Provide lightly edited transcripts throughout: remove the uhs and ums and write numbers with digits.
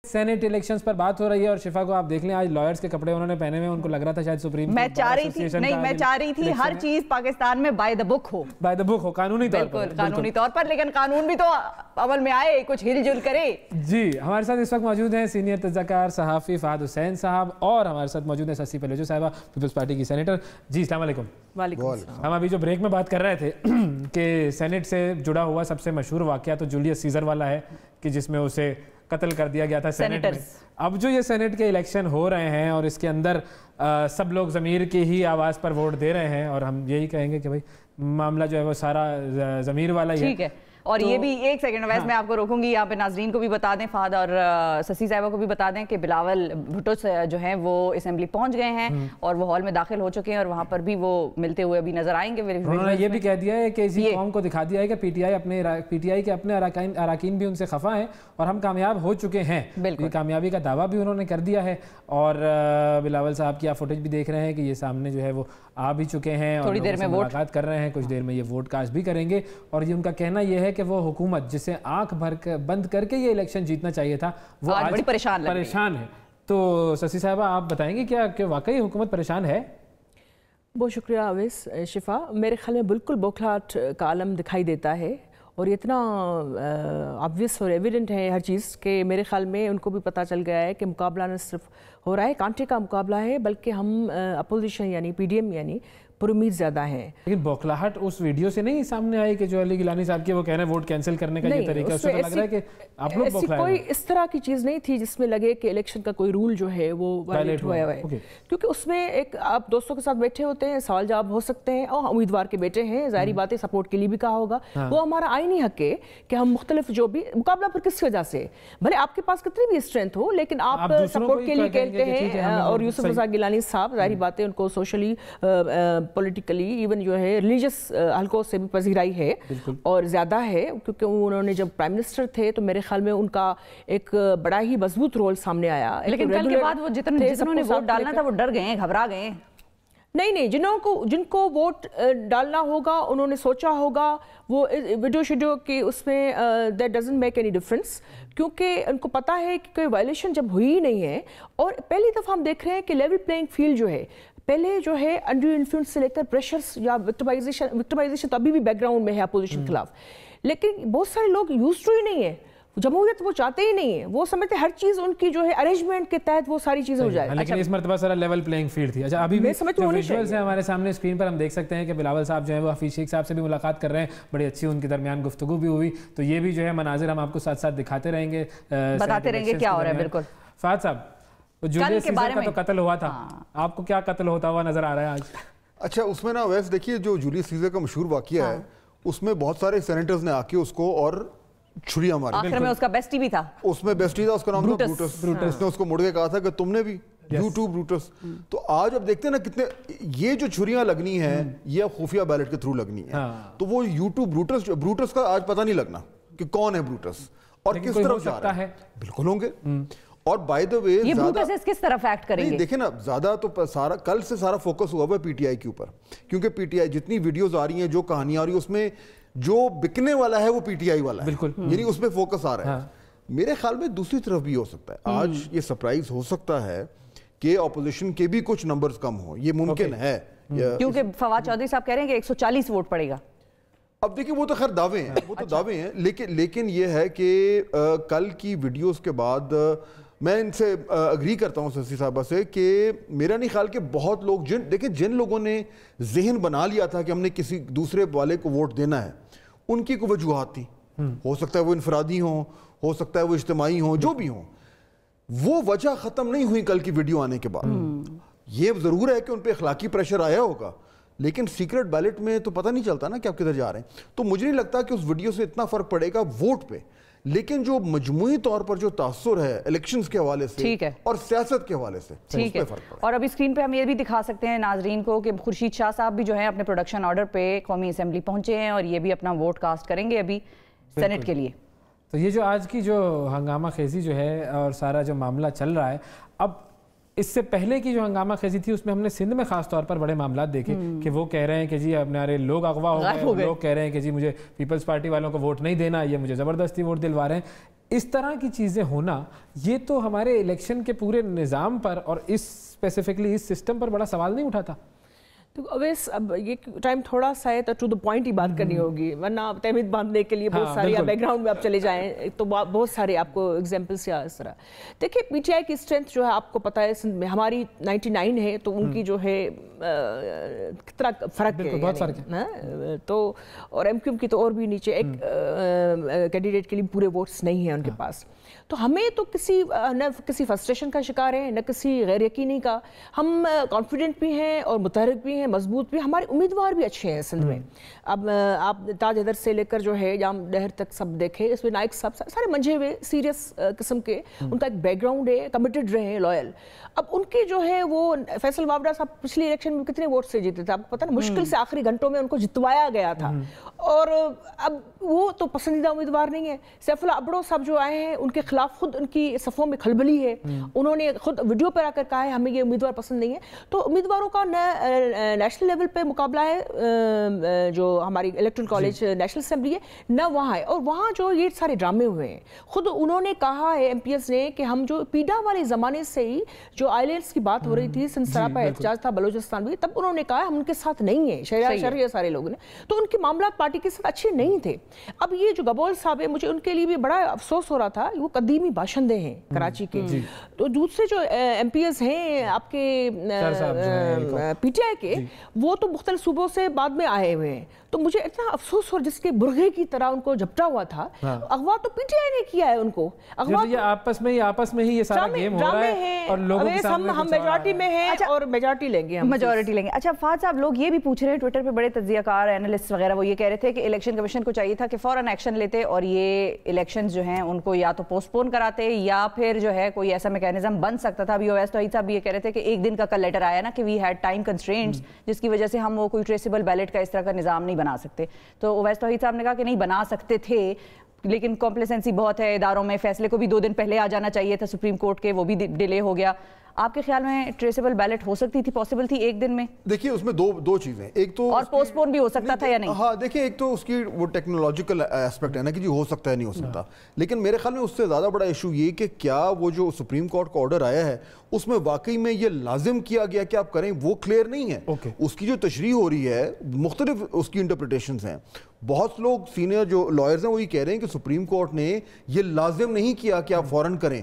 Saint elections پر بات ہو رہی ہے اور شفا کو آپ دیکھ لیں آج لائرز کے کپڑے انہوں نے پہنے ہوئے، ان کو لگ رہا تھا شاید سپریم میں چاہ رہی تھی ہر چیز پاکستان میں بائی دا بک ہو قانونی طور پر، لیکن قانون بھی تو عمل میں آئے، کچھ ہل جل کرے۔ جی ہمارے ساتھ اس وقت موجود ہیں سینئر تجزیہ صحافی فہد حسین صاحب، اور ہمارے ساتھ موجود ہیں سسی پہلویجو صاحبہ پیپلز پارٹی کی سینیٹر۔ جی السلام علیکم۔ وعلیکم السلام۔ ہم ابھی جو بریک میں بات کر رہے تھے کہ سینٹ سے جڑا ہوا سب سے مشہور واقعہ تو جولیس سیزر والا ہے کہ جس میں اسے قتل کر دیا گیا تھا سینٹ میں۔ اب جو یہ سینٹ کے الیکشن ہو رہے ہیں اور اس کے اندر سب لوگ ضمیر کی ہی آواز پر ووٹ دے رہے ہیں، اور ہم یہی کہیں گے کہ بھائی معاملہ جو ہے وہ سارا ضمیر والا ہی ہے۔ اور یہ بھی ایک سیکنڈ ویسے میں آپ کو روکوں گی، یہاں پہ ناظرین کو بھی بتا دیں، فہد اور سسی صاحبہ کو بھی بتا دیں کہ بلاول بھٹو جو ہیں وہ اسمبلی پہنچ گئے ہیں اور وہ ہال میں داخل ہو چکے ہیں، اور وہاں پر بھی وہ ملتے ہوئے ابھی نظر آئیں گے۔ انہوں نے یہ بھی کہہ دیا ہے کہ اسی قوم کو دکھا دیا ہے کہ پی ٹی آئی کے اپنے اراکین بھی ان سے خفا ہیں اور ہم کامیاب ہو چکے ہیں۔ یہ کامیابی کا دعویٰ بھی انہوں نے کر دیا ہے، اور بلاول صاحب کی آپ فوٹیج بھی دیکھ رہے ہیں کہ یہ سامنے جو ہے وہ آ بھی چکے ہیں اور تھوڑی دیر میں ملاقات کر رہے ہیں، کچھ دیر میں یہ ووٹ کاسٹ بھی کریں گے۔ اور یہ ان کا کہنا یہ ہے کہ وہ حکومت جسے آنکھ بند کر کے یہ الیکشن جیتنا چاہیے تھا وہ آج بڑی پریشان ہے۔ تو سسی صاحبہ آپ بتائیں گے کیا کہ واقعی حکومت پریشان ہے؟ بہت شکریہ اویس۔ شفا، میرے خیال میں بالکل بوکھلاہٹ کا عالم دکھائی دیتا ہے، اور اتنا آبویس اور ایویڈنٹ ہے ہر چیز کہ میرے خیال میں ان کو بھی پتہ چل گیا ہے کہ مقابلہ نہ صرف ہو رہا ہے کانٹے کا مقابلہ ہے، بلکہ ہم اپوزیشن یعنی پی ڈی ایم یعنی پر امید زیادہ ہیں۔ لیکن بوکھلاہٹ اس ویڈیو سے نہیں سامنے آئی کہ جو علی گیلانی صاحب کی وہ کہہ رہے ہیں ووٹ کینسل کرنے کا یہ طریقہ، اس سے لگ رہا ہے کہ آپ لوگ بوکھلائے ہیں۔ کوئی اس طرح کی چیز نہیں تھی جس میں لگے کہ الیکشن کا کوئی رول جو ہے وہ وائلیٹ ہوا ہے، کیونکہ اس میں ایک آپ دوستوں کے ساتھ بیٹھے ہوتے ہیں، سوال جواب ہو سکتے ہیں، اور امیدوار کے بیٹے ہیں، ظاہری بات ہے سپورٹ کے لیے بھی کہا ہوگا، وہ ہمارا آئینی حق ہے کہ ہم مختلف جو بھی مقابلہ پر کس وجہ سے بھلے آپ کے پاس کتنی بھی اسٹرینتھ ہو، لیکن آپ سپورٹ کے لیے کہتے ہیں۔ اور یوسف رضا گیلانی صاحب ظاہری بات ہے ان کو سوشلی پولیٹیکلی ایون جو ہے ریلیجس حلقوں سے بھی پذیرائی ہے اور زیادہ ہے، کیونکہ انہوں نے جب پرائم منسٹر تھے تو میرے خیال میں ان کا ایک بڑا ہی مضبوط رول سامنے آیا۔ لیکن کل کے بعد وہ جتنوں نے ووٹ ڈالنا تھا وہ ڈر گئے ہیں، گھبرا گئے ہیں۔ نہیں، جن کو ووٹ ڈالنا ہوگا انہوں نے سوچا ہوگا، وہ ویڈیو شیڈیو کی اس میں that doesn't make any difference, کیونکہ ان کو پتا ہے کہ کوئی وائلیشن جب ہوئی ہی نہیں ہے، اور پہلی دفعہ ہم دیکھ رہے ہیں کہ لیول پلینگ فیلڈ جو ہے پہلے جو ہے انڈر انفلوئنس سے لے کر پریشرز یا وکٹمائزیشن تو ابھی بھی بیک گراؤنڈ میں ہے اپوزیشن کے خلاف، لیکن بہت سارے لوگ یوزڈ ٹو ہی نہیں ہے، جمہوریت وہ چاہتے ہی نہیں ہیں، وہ سمجھتے ہر چیز ان کی جو ہے ارینجمنٹ کے تحت وہ ساری چیزیں ہو جائے۔ لیکن اس مرتبہ سارا لیول پلینگ فیلڈ تھی۔ اچھا ابھی بھی جو ویژولز ہیں ہمارے سامنے اسکرین پر ہم دیکھ سکتے ہیں کہ بلاول صاحب جو ہیں وہ حفیظ شیخ صاحب سے بھی ملاقات کر رہے ہیں، بڑی اچھی ان کے درمیان گفتگو بھی ہوئی، تو یہ بھی جو ہے مناظر ہم آپ کو ساتھ ساتھ دکھاتے رہیں گے، بتاتے رہیں گے کیا ہو رہا ہے۔ بالکل فہد صاحب، جولیس سیزر کا تو قتل ہوا تھا، آپ کو کیا قتل ہوتا ہوا نظر آ رہا ہے آج؟ اچھا اس میں نا ویسے دیکھیے جو جولیس سیزر کا مشہور واقعہ ہے اس میں بہت سارے سینیٹرز نے آ کے اس کو اور چھریاں ماری، آخر میں اس کا بیسٹی بھی تھا، اس میں بیسٹی تھا، اس کا نام تھا بروٹس۔ اس نے اس کو مڑ کے کہا تھا کہ تم نے بھی یو ٹو بروٹس۔ تو آج اب دیکھتے ہیں نا کتنے یہ جو چھریاں لگنی ہیں یہ خفیہ بیلٹ کے تھرو لگنی ہے، تو وہ یو ٹو بروٹس کا آج پتہ نہیں لگنا کہ کون ہے بروٹس اور کس طرف جا رہا ہے۔ بالکل ہوں گے، اور بائی دا وے یہ بروٹس کس طرف ایکٹ کریں گے؟ دیکھیں نا زیادہ تو سارا کل سے سارا فوکس ہوا ہے پی ٹی آئی کے اوپر، کیونکہ پی ٹی آئی جتنی ویڈیوز آ رہی ہیں، جو کہانیاں آ رہی ہیں، اس میں جو بکنے والا ہے وہ پی ٹی آئی والا ہے، یعنی اس میں فوکس آ رہا ہے۔ میرے خیال میں دوسری طرف بھی ہو سکتا ہے، آج یہ سرپرائز ہو سکتا ہے کہ اپوزیشن کے بھی کچھ نمبرز کم ہوں، یہ ممکن ہے، کیونکہ فواد چودھری صاحب کہہ رہے ہیں کہ 140 ووٹ پڑے گا۔ اب دیکھیں وہ تو خیر دعوے ہیں، وہ تو دعوے ہیں، لیکن یہ ہے کہ کل کی ویڈیوز کے بعد میں ان سے اگری کرتا ہوں سسی صاحبہ سے کہ میرا نہیں خیال کہ بہت لوگ دیکھیں جن لوگوں نے ذہن بنا لیا تھا کہ ہم نے کسی دوسرے والے کو ووٹ دینا ہے، ان کی کوئی وجوہات تھی، ہو سکتا ہے وہ انفرادی ہوں، ہو سکتا ہے وہ اجتماعی ہوں، جو بھی ہوں، وہ وجہ ختم نہیں ہوئی کل کی ویڈیو آنے کے بعد۔ یہ ضرور ہے کہ ان پہ اخلاقی پریشر آیا ہوگا، لیکن سیکرٹ بیلٹ میں تو پتہ نہیں چلتا نا کہ آپ کدھر جا رہے ہیں، تو مجھے نہیں لگتا کہ اس ویڈیو سے اتنا فرق پڑے گا ووٹ پہ، لیکن جو مجموعی طور پر جو تاثر ہے الیکشنز کے حوالے سے اور سیاست کے حوالے سے اس پہ فرق پڑا۔ اور اب اسکرین پہ ہم یہ بھی دکھا سکتے ہیں ناظرین کو کہ خورشید شاہ صاحب بھی جو ہیں اپنے پروڈکشن آرڈر پہ قومی اسمبلی پہنچے ہیں اور یہ بھی اپنا ووٹ کاسٹ کریں گے ابھی سینٹ کے لیے۔ تو یہ جو آج کی جو ہنگامہ خیزی جو ہے اور سارا جو معاملہ چل رہا ہے، اب اس سے پہلے کی جو ہنگامہ خیزی تھی اس میں ہم نے سندھ میں خاص طور پر بڑے معاملات دیکھے کہ وہ کہہ رہے ہیں کہ جی ہمارے لوگ اغوا ہو گئے، لوگ کہہ رہے ہیں کہ جی مجھے پیپلز پارٹی والوں کو ووٹ نہیں دینا، یہ مجھے زبردستی ووٹ دلوا رہے ہیں۔ اس طرح کی چیزیں ہونا یہ تو ہمارے الیکشن کے پورے نظام پر اور اس اسپیسیفکلی اس سسٹم پر بڑا سوال نہیں اٹھاتا؟ تو اویس اب یہ ٹائم تھوڑا سا ہے تو ٹو دا پوائنٹ ہی بات کرنی ہوگی، ورنہ تہمت باندھنے کے لیے بہت ساری بیک گراؤنڈ میں آپ چلے جائیں تو بہت سارے آپ کو ایگزامپلس یا اس طرح. دیکھیں پی ٹی آئی کی اسٹرینتھ جو ہے آپ کو پتہ ہے سندھ میں ہماری 99 ہے تو ان کی جو ہے کتنا فرق ہے، بہت فرق ہے تو اور ایم کیو ایم کی تو اور بھی نیچے، ایک کینڈیڈیٹ کے لیے پورے ووٹس نہیں ہیں ان کے پاس. تو ہمیں تو نہ کسی فرسٹریشن کا شکار ہیں نہ کسی غیر یقینی کا. ہم کانفیڈنٹ بھی ہیں اور متحرک بھی ہیں، مضبوط بھی، ہمارے امیدوار بھی اچھے ہیں سندھ میں. اب آپ تاج حیدر سے لے کر جو ہے جام ڈہر تک سب دیکھیں، اس میں نائک صاحب سارے منجھے ہوئے سیریس قسم کے، ان کا ایک بیک گراؤنڈ ہے، کمیٹڈ رہے ہیں، لوئل. اب ان کے جو ہے وہ فیصل وابڈا صاحب پچھلی الیکشن میں کتنے ووٹ سے جیتے تھے آپ کو پتہ نا، مشکل سے آخری گھنٹوں میں ان کو جتوایا گیا تھا، اور اب وہ تو پسندیدہ امیدوار نہیں ہے. سیف اللہ ابڑو صاحب جو آئے ہیں ان کے خلاف خود ان کی صفوں میں کھلبلی ہے، انہوں نے خود ویڈیو پر آ کر کہا ہے ہمیں یہ امیدوار پسند نہیں ہے. تو امیدواروں کا نیشنل لیول پہ مقابلہ ہے، جو ہماری الیکٹرل کالج نیشنل اسمبلی ہے نہ وہاں ہے، اور وہاں جو یہ سارے ڈرامے ہوئے ہیں خود انہوں نے کہا ہے ایم پی ایس نے کہ ہم جو پیڈا والے زمانے سے ہی جو آئیلینڈس کی بات ہو رہی تھی، سندھ سراپا احتجاج تھا بلوچستان بھی، تب انہوں نے کہا ہم ان کے ساتھ نہیں ہیں، شہریہ سارے لوگوں نے، تو ان کے معاملات پارٹی کے ساتھ اچھے نہیں تھے. اب یہ جو گبول صاحب ہے مجھے ان کے لیے بھی بڑا افسوس ہو رہا تھا، وہ قدیمی باشندے ہیں کراچی کے. تو دوسرے جو ایم پی ایس ہیں آپ کے پی ٹی آئی کے، وہ تو مختلف صوبوں سے بعد میں آئے ہوئے ہیں. تو مجھے اتنا افسوس ہو جس کے برغے کی طرح ان کو جھپٹا ہوا تھا. اغوا تو پی ٹی آئی نے کیا ہے ان کو، اغوا یہ آپس میں ہی یہ سارا گیم ہو رہا ہے اور لوگوں کے سامنے ہم میجورٹی میں ہیں اور میجورٹی لیں گے، میجورٹی لیں گے. اچھا فہد صاحب، لوگ یہ بھی پوچھ رہے ہیں ٹویٹر پہ، بڑے تجزیہ کار اینالسٹ وغیرہ وہ یہ کہہ رہے تھے کہ الیکشن کمیشن کو چاہیے تھا کہ فوراً ایکشن لیتے اور یہ الیکشنز جو ہیں ان کو یا تو پوسٹ پون کراتے یا پھر جو ہے کوئی ایسا میکینزم بن سکتا تھا. ابھی اویس توحید صاحب بھی یہ کہہ رہے تھے کہ ایک دن کا کل لیٹر آیا نا کہ وی ہیڈ ٹائم کنسٹرینٹس، جس کی وجہ سے ہم وہ کوئی ٹریسیبل بیلٹ کا اس طرح کا نظام نہیں بنا سکتے. تو اویس توحید صاحب نے کہا کہ نہیں بنا سکتے تھے لیکن کمپلیسنسی بہت ہے اداروں میں، فیصلے کو بھی 2 دن پہلے آ جانا چاہیے تھا سپریم کورٹ کے، وہ بھی ڈیلے ہو گیا. آپ کے خیال میں ٹریسیبل بیلٹ ہو سکتی تھی، پاسبل تھی ایک دن میں؟ دیکھیے اس میں دو چیزیں، ایک تو اور پوسٹ پون بھی ہو سکتا تھا یا نہیں؟ ہاں دیکھیں، ایک تو اس کی وہ ٹیکنالوجیکل ایسپیکٹ ہے نا کہ جی ہو سکتا ہے نہیں ہو سکتا، لیکن میرے خیال میں اس سے زیادہ بڑا ایشو یہ کہ کیا وہ جو سپریم کورٹ کا آرڈر آیا ہے اس میں واقعی میں یہ لازم کیا گیا کہ آپ کریں، وہ کلیئر نہیں ہے. اس کی جو تشریح ہو رہی ہے مختلف اس کی انٹرپریٹیشنز ہیں. بہت لوگ سینئر جو لائرز ہیں وہ یہ کہہ رہے ہیں کہ سپریم کورٹ نے یہ لازم نہیں کیا کہ آپ فوراً کریں.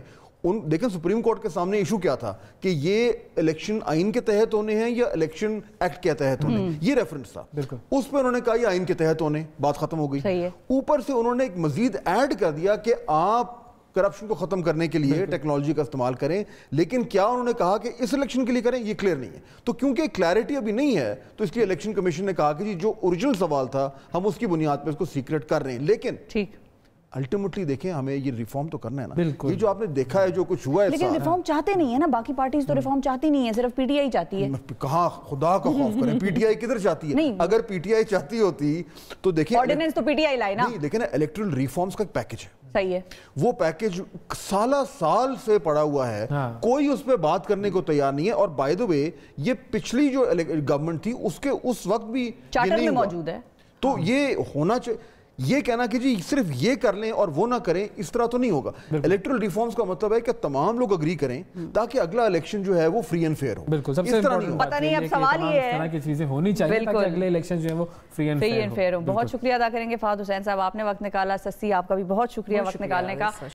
دیکھیں سپریم کورٹ کے سامنے ایشو کیا تھا کہ یہ الیکشن آئین کے تحت ہونے ہیں یا الیکشن ایکٹ کے تحت ہونے، یہ ریفرنس تھا. اس پہ انہوں نے کہا یہ آئین کے تحت ہونے، بات ختم ہو گئی. اوپر سے انہوں نے ایک مزید ایڈ کر دیا کہ آپ کرپشن کو ختم کرنے کے لیے ٹیکنالوجی کا استعمال کریں، لیکن کیا انہوں نے کہا کہ اس الیکشن کے لیے کریں، یہ کلیئر نہیں ہے. تو کیونکہ کلیئرٹی ابھی نہیں ہے تو اس لیے الیکشن کمیشن نے کہا کہ جی جو اوریجنل سوال تھا ہم اس کی بنیاد پہ اس کو سیکریٹ کر رہے ہیں. لیکن ٹھیک الٹیمیٹلی دیکھیں ہمیں یہ ریفارم تو کرنا ہے نا. یہ جو آپ نے دیکھا ہے جو کچھ ہوا ہے، لیکن ریفارم چاہتے نہیں ہے نا، باقی پارٹیز تو ریفارم چاہتی نہیں ہے، صرف پی ٹی آئی چاہتی ہے. کہاں خدا کا خوف کریں، پی ٹی آئی کدھر چاہتی ہے؟ اگر پی ٹی آئی چاہتی ہوتی تو دیکھیں آرڈیننس تو پی ٹی آئی لائے نا. دیکھیں نا الیکٹرل ریفارمز کا ایک پیکج ہے، صحیح ہے، وہ پیکج سال سے پڑا ہوا ہے، کوئی اس پہ بات کرنے کو تیار نہیں ہے. اور بائی دی وے یہ پچھلی جو گورنمنٹ تھی اس کے اس وقت بھی چارٹر میں موجود ہے. تو یہ ہونا چاہیے. یہ کہنا کہ جی صرف یہ کر لیں اور وہ نہ کریں، اس طرح تو نہیں ہوگا. الیکٹرل ریفارمز کا مطلب ہے کہ تمام لوگ اگری کریں تاکہ اگلا الیکشن جو ہے وہ فری اینڈ فیئر ہو. بالکل، سب سے پتہ نہیں اب سوال یہ ہے، اس طرح کی چیزیں ہونی چاہیے تاکہ اگلے الیکشن جو ہیں وہ فری اینڈ فیئر ہو. بہت شکریہ ادا کریں گے فہد حسین صاحب، آپ نے وقت نکالا. سسی آپ کا بھی بہت شکریہ وقت نکالنے کا.